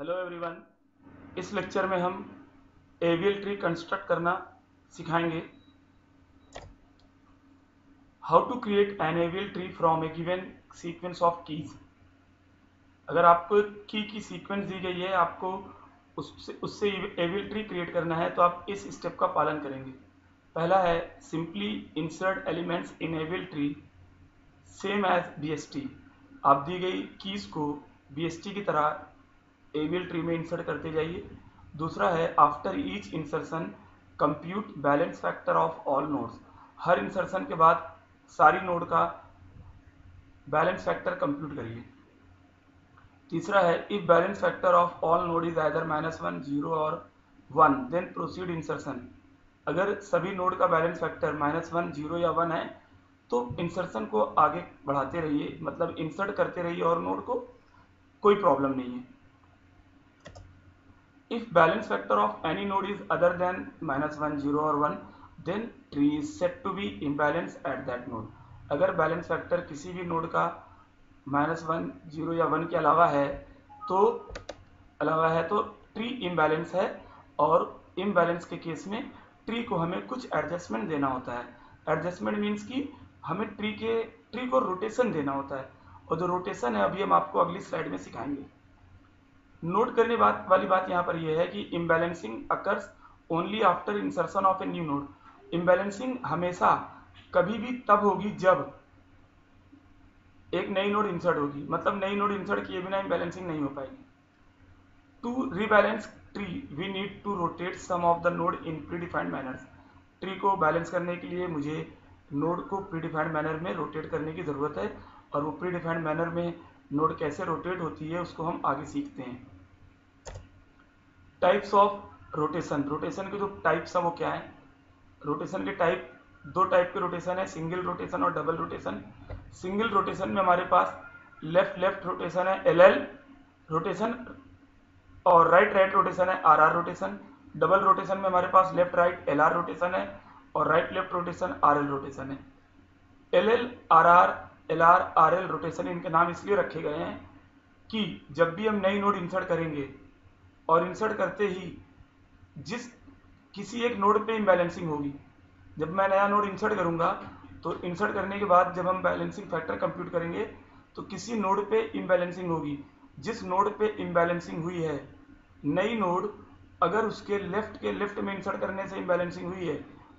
Hello everyone. इस lecture में हम एवियल ट्री कंस्ट्रक्ट करना सिखाएंगे। How to create an AVL tree from a given sequence of keys. अगर आपको की सीक्वेंस दी गई है, आपको उससे एवियल ट्री क्रिएट करना है, तो आप इस स्टेप का पालन करेंगे। पहला है simply insert elements in AVL tree same as BST. आप दी गई कीज को बीएसटी की तरह एवियल ट्री में इंसर्ट करते जाइए। दूसरा है after each insertion compute balance factor of all nodes. Her insertion के बाद सारी नोड का बैलेंस फैक्टर कंप्यूट करिए। तीसरा है if balance factor of all node is either -1, 0 और 1 देन प्रोसीड इंसर्शन। अगर सभी नोड का बैलेंस फैक्टर -1, 0 या 1 है तो इंसर्शन को आगे बढ़ाते रहिए, मतलब इंसर्ट करते रहिए और नोड को, कोई प्रॉब्लम नहीं है। If balance factor of any node is other than -1, 0 or 1, then tree is said to be imbalanced at that node. अगर बैलेंस फैक्टर किसी भी नोड का -1, 0 या 1 के अलावा है तो ट्री इम्बैलेंस है। और इम्बैलेंस के केस में ट्री को हमें कुछ एडजस्टमेंट देना होता है। एडजस्टमेंट मीन्स कि हमें ट्री को रोटेशन देना होता है, और जो रोटेशन है अभी हम आपको अगली स्लाइड में सिखाएंगे। नोट करने वाली बात यहाँ पर यह है कि imbalancing occurs only after insertion of a new node. Imbalancing हमेशा कभी भी तब होगी जब एक नई नोड इंसर्ट होगी, मतलब नई नोड इंसर्ट किए बिना इम्बैलेंसिंग नहीं हो पाएगी। To rebalance tree we need to rotate some of the node in predefined manners. Tree को बैलेंस करने के लिए मुझे नोड को प्रीडिफाइंड मैनर में रोटेट करने की ज़रूरत है, और वो प्रीडिफाइंड मैनर में नोड कैसे रोटेट होती है उसको हम आगे सीखते हैं। Types of rotation. रोटेशन के जो टाइप्स हैं वो क्या है? रोटेशन के टाइप, दो टाइप के रोटेशन है, सिंगल रोटेशन और डबल रोटेशन। सिंगल रोटेशन में हमारे पास लेफ्ट लेफ्ट रोटेशन है एल रोटेशन, और राइट राइट रोटेशन है आर रोटेशन। डबल रोटेशन में हमारे पास लेफ्ट राइट एल रोटेशन है, और right left rotation R rotation है। एल आर एल रोटेशन, इनके नाम इसलिए रखे गए हैं कि जब भी हम नई नोड इंसर्ट करेंगे और इंसर्ट करते ही जिस किसी एक नोड पे इम्बैलेंसिंग होगी, जब मैं नया नोड इंसर्ट करूंगा तो इंसर्ट करने के बाद जब हम बैलेंसिंग फैक्टर कंप्यूट करेंगे तो किसी नोड पे इम्बैलेंसिंग होगी। जिस नोड पे इम्बैलेंसिंग हुई है, नई नोड अगर उसके लेफ्ट में इंसर्ट करने से इम्बैलेंसिंग हुई है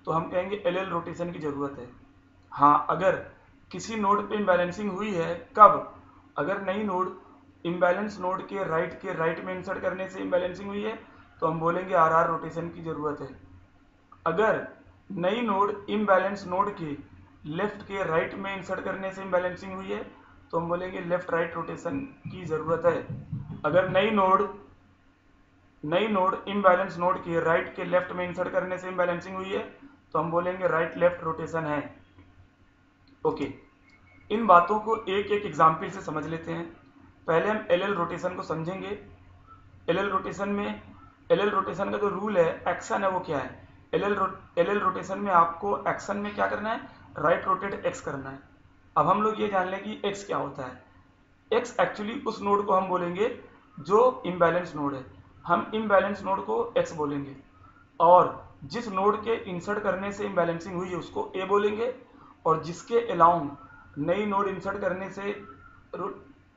तो हम कहेंगे एल रोटेशन की ज़रूरत है। हाँ, अगर किसी नोड पे इम्बैलेंसिंग हुई है, कब? अगर नई नोड इम्बैलेंस नोड के राइट में इंसर्ट करने से इम्बैलेंसिंग हुई है तो हम बोलेंगे आर रोटेशन की ज़रूरत है। अगर नई नोड इम्बैलेंस नोड के लेफ्ट के राइट में इंसर्ट करने से इम्बैलेंसिंग हुई है तो हम बोलेंगे लेफ्ट राइट रोटेशन की ज़रूरत है। अगर नई नोड इम्बैलेंस नोड के राइट के लेफ्ट में इंसर्ट करने से इम्बैलेंसिंग हुई है तो हम बोलेंगे राइट लेफ्ट रोटेशन है। ओके, इन बातों को एक एक एग्जाम्पल से समझ लेते हैं। पहले हम एल रोटेशन को समझेंगे। एल एल रोटेशन का जो रूल है, एक्शन है, वो क्या है? एल रोटेशन में आपको एक्शन में क्या करना है? राइट रोटेट एक्स करना है। अब हम लोग ये जान लें कि एक्स क्या होता है। एक्स एक्चुअली उस नोड को हम बोलेंगे जो इम्बैलेंस नोड है, हम इम्बैलेंस नोड को एक्स बोलेंगे, और जिस नोड के इंसर्ट करने से इम्बैलेंसिंग हुई है उसको ए बोलेंगे, और जिसके अलाउंग नई नोड इंसर्ट करने से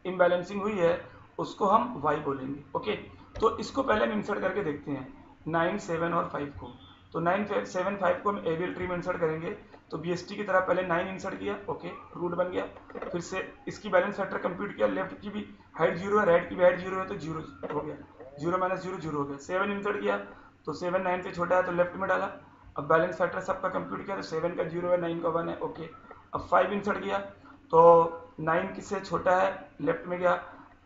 इम्बैलेंसिंग हुई है उसको हम वाई बोलेंगे। ओके, तो इसको पहले हम इंसर्ट करके देखते हैं 9, 7 और 5 को। तो 9, 7, 5 को हम एवियल ट्री में इंसर्ट करेंगे, तो बीएसटी की तरह पहले 9 इंसर्ट किया, ओके, रूट बन गया। फिर से इसकी बैलेंस फैक्टर कंप्यूट किया, लेफ्ट की भी हाइट 0 है, राइट की भी हाइट 0 है, तो 0 हो गया, 0 - 0 0 हो गया। 7 इंसर्ट किया तो 7 9 से छोटा है तो लेफ्ट में डाला। अब बैलेंस फैक्टर सबका कंप्यूट किया तो 7 का 0 है, 9 का 1 है, ओके। अब 5 इंसर्ट किया तो 9 किससे छोटा है, लेफ्ट में गया,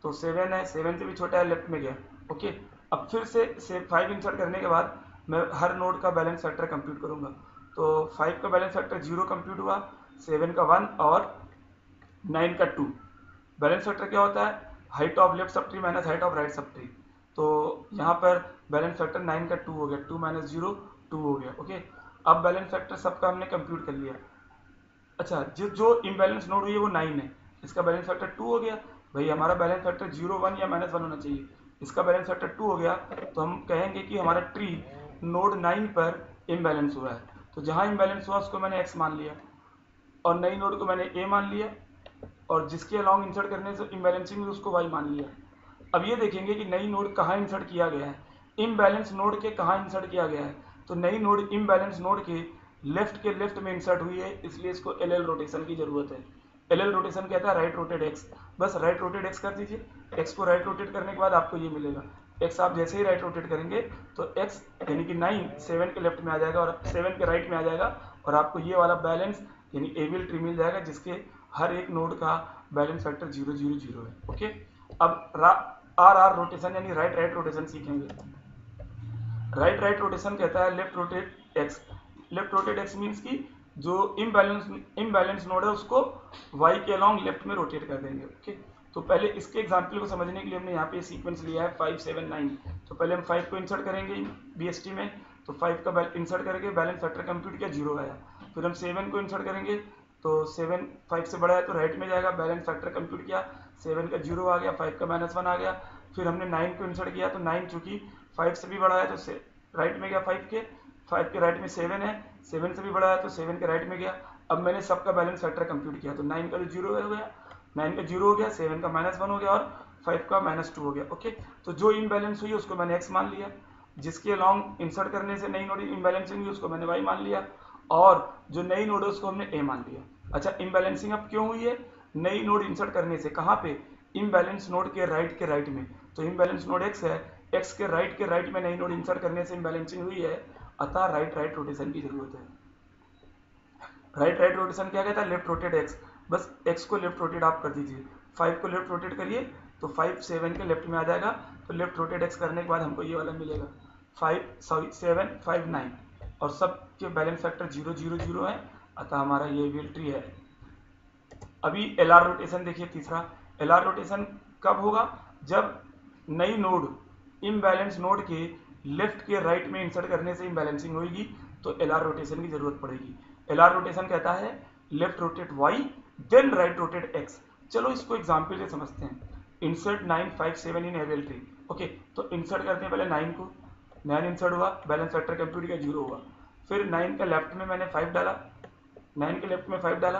तो 7 है, 7 से भी छोटा है, लेफ्ट में गया, ओके। अब फिर से 5 इंसर्ट करने के बाद मैं हर नोड का बैलेंस फैक्टर कंप्यूट करूंगा। तो 5 का बैलेंस फैक्टर 0 कंप्यूट हुआ, 7 का 1 और 9 का 2। बैलेंस फैक्टर क्या होता है? Height of left sub tree minus height of right sub tree. तो यहाँ पर बैलेंस फैक्टर 9 का 2 हो गया, 2 - 0 2 हो गया, ओके। अब बैलेंस फैक्टर सबका हमने कंप्यूट कर लिया। अच्छा, जो इम्बैलेंस नोड हुई है वो 9 है, इसका बैलेंस फैक्टर 2 हो गया। भाई हमारा बैलेंस फैक्टर 0 1 या -1 होना चाहिए, इसका बैलेंस फैक्टर 2 हो गया, तो हम कहेंगे कि हमारा ट्री नोड 9 पर इम्बैलेंस हुआ है। तो जहाँ इम्बैलेंस हुआ उसको मैंने x मान लिया और नई नोड को मैंने a मान लिया और जिसके अलॉन्ग इंसर्ट करने से इम्बैलेंसिंग हुई उसको y मान लिया। अब ये देखेंगे कि नई नोड कहाँ इंसर्ट किया गया है, इम्बैलेंस नोड के कहाँ इंसर्ट किया गया है। तो नई नोड इम्बैलेंस नोड के लेफ्ट में इंसर्ट हुई है, इसलिए इसको एल रोटेशन की जरूरत है। एल रोटेशन कहता है राइट रोटेट एक्स, बस राइट रोटेट एक्स कर दीजिए। एक्स को राइट रोटेट करने के बाद आपको ये मिलेगा, एक्स आप जैसे ही राइट रोटेट करेंगे तो एक्स यानी कि 9 7 के लेफ्ट में आ जाएगा और 7 के राइट में आ जाएगा और आपको ये वाला बैलेंस यानी एविल ट्री मिल जाएगा जिसके हर एक नोड का बैलेंस फैक्टर 0 0 0 है। ओके, अब आर रोटेशन यानी राइट रोटेशन सीखेंगे। राइट रोटेशन कहता है left rotate x. Left rotate x means की जो इम्बैलेंस नोड है उसको y के अलॉन्ग लेफ्ट में रोटेट कर देंगे। ओके, तो पहले इसके एग्जांपल को समझने के लिए हमने यहाँ पे सीक्वेंस लिया है 5 7 9। तो पहले हम 5 को इंसर्ट करेंगे BST में, तो 5 का इंसर्ट करके बैलेंस फैक्टर कंप्यूट किया 0 आया। फिर हम 7 को इंसर्ट करेंगे तो 7 5 से बड़ा है तो राइट में जाएगा, बैलेंस फैक्टर कंप्यूट किया 7 का 0 आ गया, 5 का -1 आ गया। फिर हमने 9 को इंसर्ट किया तो 9 चूंकि 5 से भी बड़ा है तो राइट में गया 5 के राइट में 7 है, 7 से भी बड़ा है तो 7 के राइट में गया। अब मैंने सबका बैलेंस फैक्टर कंप्यूट किया तो 9 का जो 0 हो गया, 9 का 0 हो गया, 7 का -1 हो गया और 5 का -2 हो गया। ओके, तो जो इम्बैलेंस हुई उसको मैंने x मान लिया, जिसके अलॉन्ग इंसर्ट करने से नई नोड इम्बैलेंसिंग हुई उसको मैंने y मान लिया और जो नई नोड है उसको हमने a मान लिया। अच्छा, इम्बैलेंसिंग अब क्यों हुई है? नई नोड इंसर्ट करने से। कहाँ पे? इम्बैलेंस नोड के राइट में। तो इम्बैलेंस नोड x है, x के राइट में नई नोड इंसर्ट करने से इम्बैलेंसिंग हुई है, अतः राइट रोटेशन की जरूरत है। राइट रोटेशन क्या कहता है? Left rotate x. बस एक्स को लेफ्ट रोटेट आप कर दीजिए, 5 को लेफ्ट रोटेट करिए तो 5 7 के लेफ्ट में आ जाएगा। तो लेफ्ट रोटेट एक्स करने के बाद हमको ये वाला मिलेगा 7 5 9 और सब के बैलेंस फैक्टर 0 0 0 है, अतः हमारा ये व्हील ट्री है। अभी LR रोटेशन देखिए तीसरा। LR रोटेशन कब होगा? जब नई नोड इम्बैलेंस नोड के लेफ्ट के राइट में इंसर्ट करने से इम्बैलेंसिंग होगी तो LR रोटेशन की जरूरत पड़ेगी। LR रोटेशन कहता है left rotate y then right rotate x। चलो इसको एग्जांपल से समझते हैं। Insert 9 5 7 in AVL tree. Okay, तो इंसर्ट करते हैं पहले 9 को, 9 इंसर्ट हुआ, बैलेंस फैक्टर कंप्यूट किया 0 हुआ। फिर 9 के लेफ्ट में मैंने 5 डाला, 9 के लेफ्ट में 5 डाला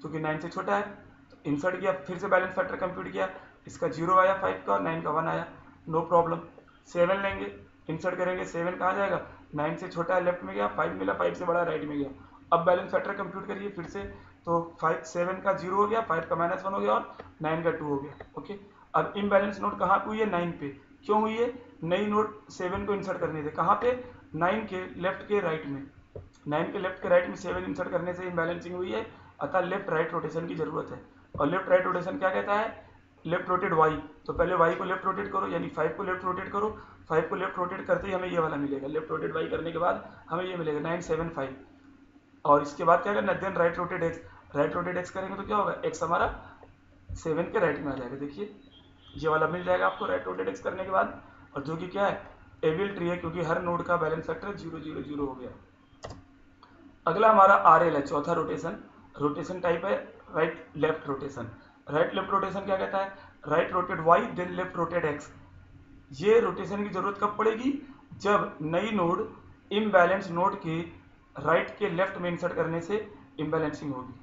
क्योंकि 9 से छोटा है, तो इंसर्ट किया, फिर से बैलेंस फैक्टर कंप्यूट किया, इसका 0 आया 5 का और 9 का 1 आया, नो प्रॉब्लम। 7 लेंगे, इंसर्ट करेंगे, 7 कहाँ जाएगा? 9 से छोटा है लेफ्ट में गया, 5 मिला, 5 से बड़ा राइट में गया। अब बैलेंस फैक्टर कंप्यूट करिए फिर से, तो 7 का 0 हो गया, 5 का -1 हो गया और 9 का 2 हो गया। ओके, अब इम्बैलेंस नोड कहाँ पे हुई है? 9 पे। क्यों हुई है? नई नोड 7 को इंसर्ट करने से। कहाँ पे? 9 के लेफ्ट के राइट में। 9 के लेफ्ट के राइट में 7 इंसर्ट करने से इम्बैलेंसिंग हुई है, अतः लेफ्ट राइट रोटेशन की जरूरत है। और लेफ्ट राइट रोटेशन क्या कहता है? Left rotate y। तो पहले y को लेफ्ट रोटेट करो, यानी 5 को लेफ्ट रोटेट करो, 5 को लेफ्ट रोटेट करते ही हमें ये वाला मिलेगा। लेफ्ट रोटेट y करने के बाद हमें ये मिलेगा 9 7 5 और इसके बाद क्या करना? Then right rotate x। Right rotate x करेंगे तो क्या होगा? x हमारा 7 के राइट में आ जाएगा। देखिए ये वाला मिल जाएगा आपको राइट रोटेट x करने के बाद, और जो कि क्या है? एविल ट्री है, क्योंकि हर नोड का बैलेंस फैक्टर 0 0 0 हो गया। अगला हमारा RL है, चौथा रोटेशन। रोटेशन टाइप है right left rotation. Right left rotation क्या कहता है? Right rotate y then left rotate x। ये रोटेशन की जरूरत कब पड़ेगी? जब नई नोड इम्बैलेंस नोड के राइट के लेफ्ट में इंसर्ट करने से इम्बैलेंसिंग होगी।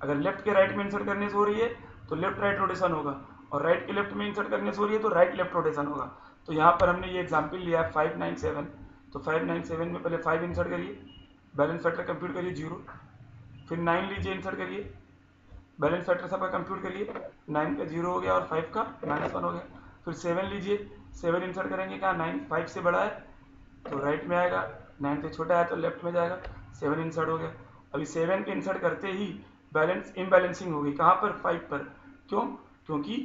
अगर लेफ्ट के राइट में इंसर्ट करने से हो रही है तो लेफ्ट राइट रोटेशन होगा, और राइट के लेफ्ट में इंसर्ट करने से हो रही है तो राइट लेफ्ट रोटेशन होगा। तो यहाँ पर हमने ये एग्जाम्पल लिया है 5 9 7। तो 5 9 7 में पहले 5 इंसर्ट करिए, बैलेंस फैक्टर कंप्यूट करिए 0, फिर 9 लीजिए इंसर्ट करिए, बैलेंस फैक्टर सबका कंप्यूट करिए, 9 का 0 हो गया और 5 का -1 हो गया। फिर 7 लीजिए, 7 इंसर्ट करेंगे, क्या 9 5 से बड़ा है तो राइट में आएगा, 9 से छोटा है तो लेफ्ट में जाएगा, 7 इंसर्ट हो गया। अभी 7 के इंसर्ट करते ही बैलेंस इम्बैलेंसिंग होगी। कहाँ पर? 5 पर। क्यों? क्योंकि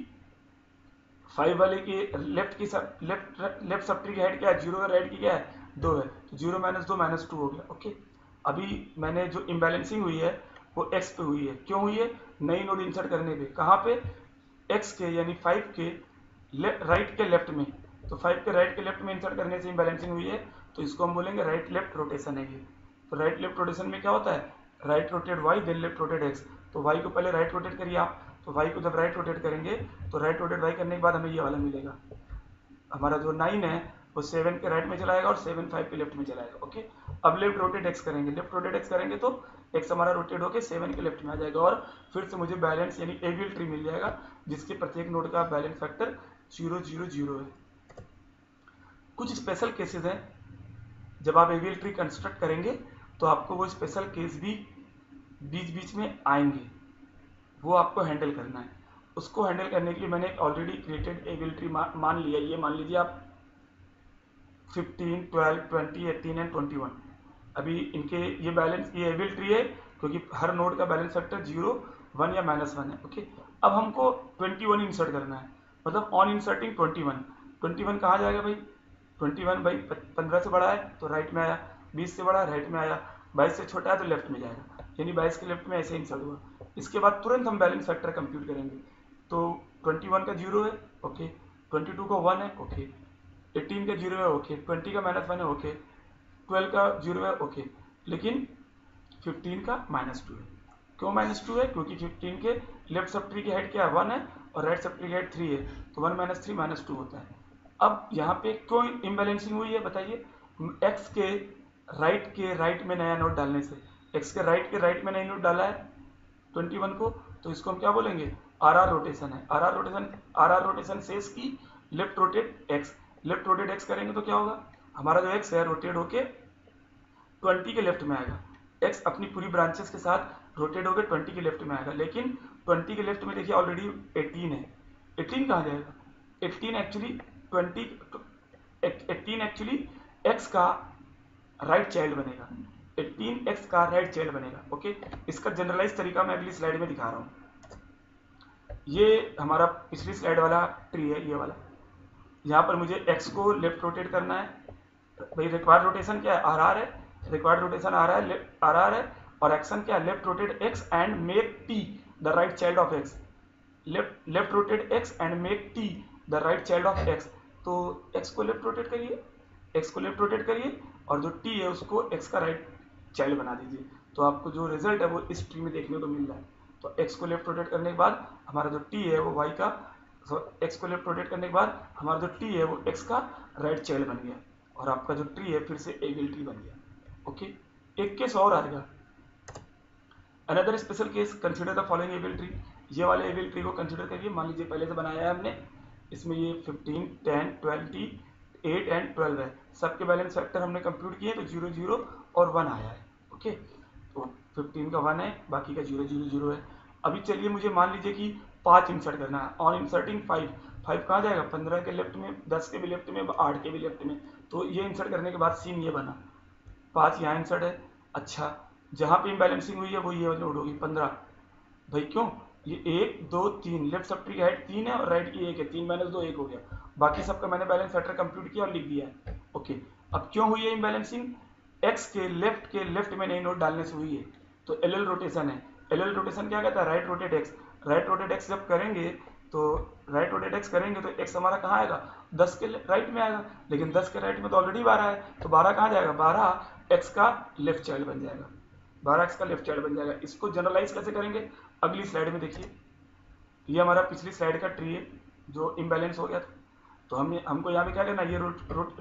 5 वाले के लेफ्ट की सब लेफ्ट सब ट्री की हाइट क्या है? 0 है, राइट की क्या है? 2 है, तो 0 -2 -2 हो गया। ओके, अभी मैंने जो इम्बैलेंसिंग हुई है वो x पे हुई है। क्यों हुई है? नई नोड इंसर्ट करने पे। कहाँ पे? x के यानी 5 के राइट के लेफ्ट में। तो 5 के राइट के लेफ्ट में इंसर्ट करने से इम्बैलेंसिंग हुई है, तो इसको हम बोलेंगे राइट लेफ्ट रोटेशन है ये। तो राइट लेफ्ट रोटेशन में क्या होता है? Right rotate y then left rotate x। तो y को पहले राइट रोटेट करिए आप, तो y को जब राइट रोटेट करेंगे तो राइट रोटेट y करने के बाद हमें ये वाला मिलेगा। हमारा जो 9 है वो 7 के राइट में चलाएगा और 7 5 के लेफ्ट में चलाएगा। ओके, अब लेफ्ट रोटेट एक्स करेंगे, लेफ्ट रोटेट एक्स करेंगे तो एक्स हमारा रोटेट होकर 7 के लेफ्ट में आ जाएगा और फिर से मुझे बैलेंस यानी एवियल ट्री मिल जाएगा जिसके प्रत्येक नोड का बैलेंस फैक्टर 0 0 0 है। कुछ स्पेशल केसेस हैं जब आप एवियल ट्री कंस्ट्रक्ट करेंगे तो आपको वो स्पेशल केस भी बीच बीच में आएंगे, वो आपको हैंडल करना है। उसको हैंडल करने के लिए मैंने एक ऑलरेडी क्रिएटेड एवियल ट्री मान लिया। ये मान लीजिए आप 15 12 20 18 एंड 21। अभी इनके ये बैलेंस ये एवियल ट्री है क्योंकि हर नोड का बैलेंस फैक्टर 0 1 या -1 है। ओके, अब हमको 21 इंसर्ट करना है, मतलब ऑन इंसर्टिंग 21 कहाँ जाएगा भाई? 21 भाई 15 से बड़ा है तो राइट में आया, 20 से बड़ा है राइट में आया, 22 से छोटा है तो लेफ्ट में जाएगा, यानी 22 के लेफ्ट में ऐसे इंसर्ट हुआ। इसके बाद तुरंत हम बैलेंस फैक्टर कंप्यूट करेंगे। तो 21 का 0 है, ओके, 22 का 1 है, ओके, 18 का 0 है, ओके, 20 का -1 है, ओके, 12 का 0 है, ओके, लेकिन 15 का -2 है। क्यों -2 है? क्योंकि 15 के लेफ्ट सब ट्री की हाइट क्या है? 1 है और राइट सब ट्री की हाइट 3 है, तो 1 - 3 -2 होता है। अब यहाँ पे क्यों इम्बैलेंसिंग हुई है बताइए? एक्स के राइट में नया नोट डालने से, एक्स के राइट में नई नोट डाला है 21 को, तो इसको हम क्या बोलेंगे? आर रोटेशन है। आर रोटेशन सेज की लेफ्ट रोटेट एक्स करेंगे तो क्या होगा? हमारा जो एक्स है रोटेट होके 20 के लेफ्ट में आएगा। एक्स अपनी पूरी ब्रांचेस के साथ रोटेट होकर 20 के लेफ्ट में आएगा, लेकिन 20 के लेफ्ट में देखिए ऑलरेडी 18 है। 18 कहाँ जाएगा? 18 एक्चुअली एक्स का राइट चाइल्ड बनेगा। 18 एक्स का राइट चाइल्ड बनेगा। ओके, इसका जनरलाइज तरीका मैं अगली स्लाइड में दिखा रहा हूँ। ये हमारा पिछली स्लाइड वाला ट्री है, ये वाला। यहाँ पर मुझे एक्स को लेफ्ट रोटेट करना है। भाई रिक्वायर्ड रोटेशन क्या है? आर है, रिक्वायर्ड रोटेशन आर है और एक्शन क्या है? Left rotate x and make tea the right child of x. Left rotate x and make tea the right child of x. तो एक्स को लेफ्ट रोटेट करिए, और जो टी है उसको एक्स का राइट चाइल्ड बना दीजिए। तो आपको जो रिजल्ट है वो इस ट्री में देखने को मिल रहा है। तो एक्स को लेफ्ट रोटेट करने के बाद हमारा जो टी है वो वाई का, एक्स को लेफ्ट रोटेट करने के बाद हमारा जो टी है वो एक्स का राइट चाइल्ड बन गया और आपका जो ट्री है फिर से एवियल ट्री बन गया। ओके, एक केस और आएगा। Another special case, consider the following AVL tree. ये वाले एवियल ट्री को कंसिडर करिए। मान लीजिए पहले से बनाया है हमने, इसमें ये 15 10 20 8 एंड 12 है। सबके बैलेंस फैक्टर हमने कंप्यूट किए तो 0 0 और 1 आया है। ओके, तो 15 का 1 है, बाकी का 0 0 0 है। अभी चलिए मुझे मान लीजिए कि 5 इंसर्ट करना है। ऑन इंसर्टिंग 5 कहाँ जाएगा? 15 के लेफ्ट में, 10 के भी लेफ्ट में, 8 के भी लेफ्ट में। तो ये इंसर्ट करने के बाद सीन ये बना, 5 यहाँ इंसर्ट है। अच्छा, जहाँ पे इम्बैलेंसिंग हुई है वो ये नोट होगी 15। भाई क्यों? ये 1 2 3 लेफ्ट सब ट्री की हाइट 3 है और राइट की 1 है, 3 - 2 1 हो गया। बाकी सबका मैंने बैलेंस फैक्टर कंप्यूट किया और लिख दिया है। ओके, अब क्यों हुई है इम्बैलेंसिंग? एक्स के लेफ्ट में नई नोट डालने से हुई है। तो एल रोटेशन है। एल रोटेशन क्या कहता है? Right rotate x. Right rotate x जब करेंगे तो एक्स हमारा कहाँ आएगा? 10 के राइट में आएगा, लेकिन 10 के राइट में तो ऑलरेडी 12 है, तो 12 कहाँ जाएगा? 12 एक्स का लेफ्ट चाइल्ड बन जाएगा। 12 एक्स का लेफ्ट चाइल्ड बन जाएगा। इसको जनरलाइज कैसे करेंगे? अगली स्लाइड में देखिए। ये हमारा पिछली स्लाइड का ट्री है जो इम्बैलेंस हो गया था। तो हमको यहाँ पे क्या करना है? ये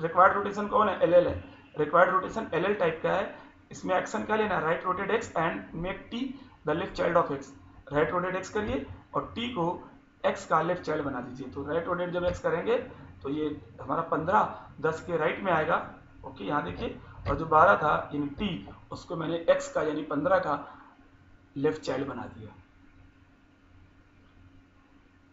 रिक्वायर्ड रोटेशन कौन है? एल है। रिक्वायर्ड रोटेशन एल टाइप का है। इसमें एक्शन क्या लेना है? Right rotate x and make tea the left child of x. Right rotate x करिए और टी को एक्स का लेफ्ट चाइल्ड बना दीजिए। तो राइट रोटेट जब एक्स करेंगे तो ये हमारा 15 10 के राइट में आएगा। ओके, यहाँ देखिए, और जो 12 था यानी टी, उसको मैंने एक्स का यानी 15 का लेफ्ट चाइल्ड बना दिया।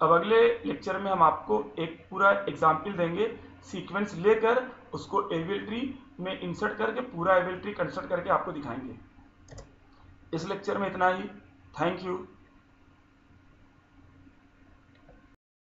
अब अगले लेक्चर में हम आपको एक पूरा एग्जाम्पल देंगे, सीक्वेंस लेकर उसको एवियल ट्री में इंसर्ट करके पूरा एवियल ट्री कंस्ट्रक्ट करके आपको दिखाएंगे। इस लेक्चर में इतना ही। Thank you.